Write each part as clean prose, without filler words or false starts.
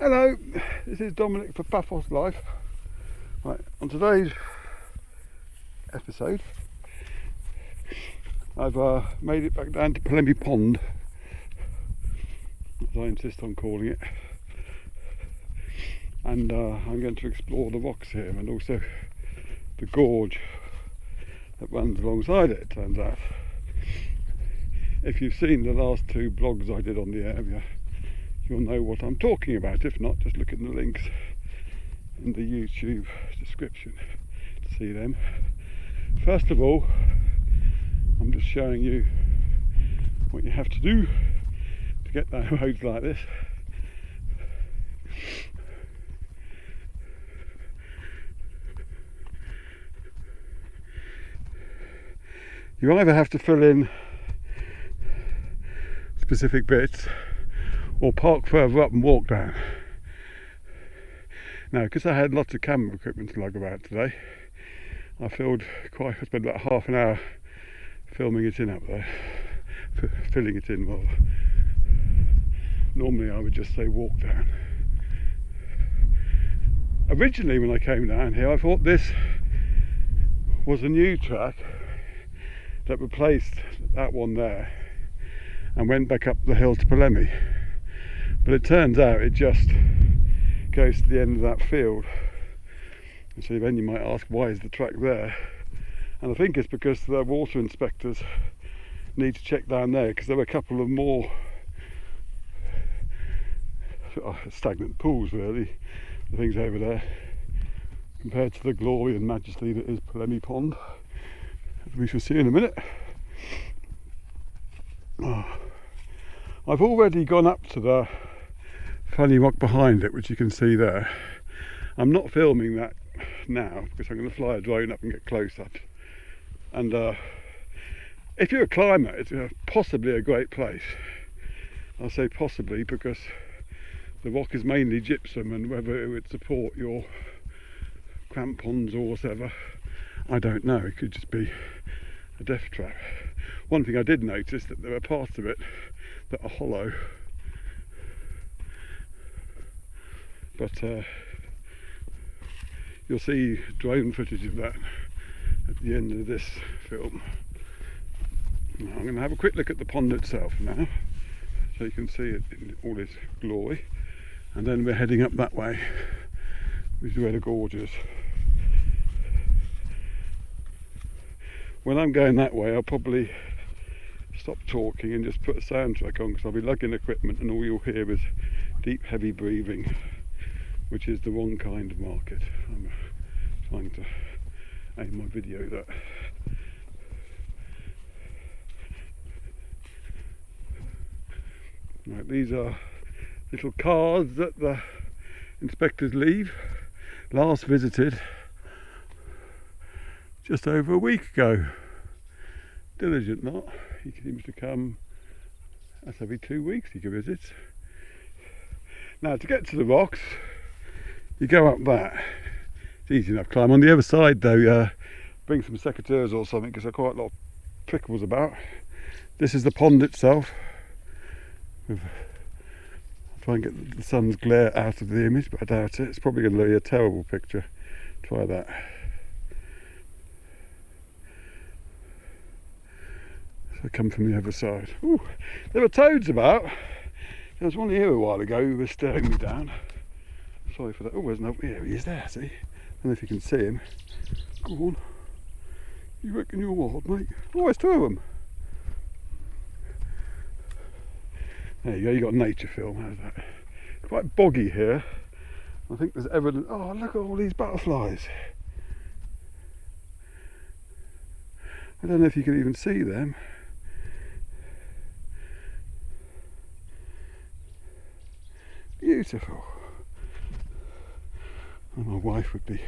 Hello, this is Dominic for Paphos Life. Right, on today's episode, I've made it back down to Polemi Pond, as I insist on calling it, and I'm going to explore the rocks here and also the gorge that runs alongside it, it turns out. If you've seen the last two blogs I did on the area, you'll know what I'm talking about. If not, just look at the links in the YouTube description to see them. First of all, I'm just showing you what you have to do to get down roads like this. You either have to fill in specific bits or park further up and walk down. Now, because I had lots of camera equipment to lug about today, I spent about half an hour filming it in up there, filling it in rather. Normally I would just say walk down. Originally when I came down here, I thought this was a new track that replaced that one there and went back up the hill to Polemi. But it turns out it just goes to the end of that field. And so then you might ask, why is the track there? And I think it's because the water inspectors need to check down there, because there were a couple of more stagnant pools, really, the things over there, compared to the glory and majesty that is Polemi Pond, as we shall see in a minute. I've already gone up to the funny rock behind it, which you can see there. I'm not filming that now because I'm going to fly a drone up and get close up. And if you're a climber, it's possibly a great place. I say possibly because the rock is mainly gypsum, and whether it would support your crampons or whatever, I don't know. It could just be a death trap. One thing I did notice, that there are parts of it that are hollow, but you'll see drone footage of that at the end of this film. Now, I'm going to have a quick look at the pond itself now, so you can see it in all its glory, and then we're heading up that way, which is where the gorge is. When I'm going that way, I'll probably stop talking and just put a soundtrack on, because I'll be lugging equipment and all you'll hear is deep heavy breathing, which is the wrong kind of market. I'm trying to aim my video that. Right, these are little cards that the inspectors leave. Last visited just over a week ago. Diligent lot. He seems to come, that's every 2 weeks he visits. Now, to get to the rocks, you go up that. It's easy enough climb. On the other side though, bring some secateurs or something, because there are quite a lot of prickles about. This is the pond itself. I'll try and get the sun's glare out of the image, but I doubt it. It's probably going to be a terrible picture. Try that. So I come from the other side. Ooh, there were toads about. There was one here a while ago who was staring me down. Sorry for that. Oh, there's no. Here he is there, see? I don't know if you can see him. Go on. You reckon you're wild, mate? Oh, there's two of them. There you go, you got nature film. How's that? Quite boggy here. I think there's evidence. Oh, look at all these butterflies. I don't know if you can even see them. Beautiful. Oh, my wife would be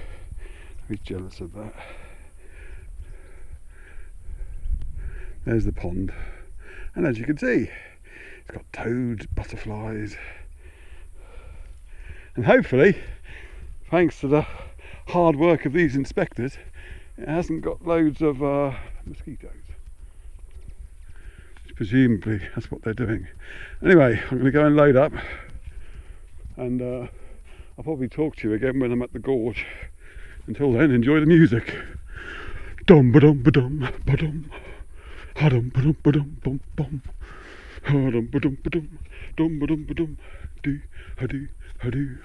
very jealous of that. There's the pond, and as you can see, it's got toads, butterflies, and hopefully, thanks to the hard work of these inspectors, it hasn't got loads of mosquitoes. Presumably that's what they're doing. Anyway, I'm going to go and load up and I'll probably talk to you again when I'm at the gorge. Until then, enjoy the music. Dum ba dum ba dum ba dum. Ha dum ba dum ba dum bum bum. Ha dum ba dum ba dum ba dum. Do ha do ha do.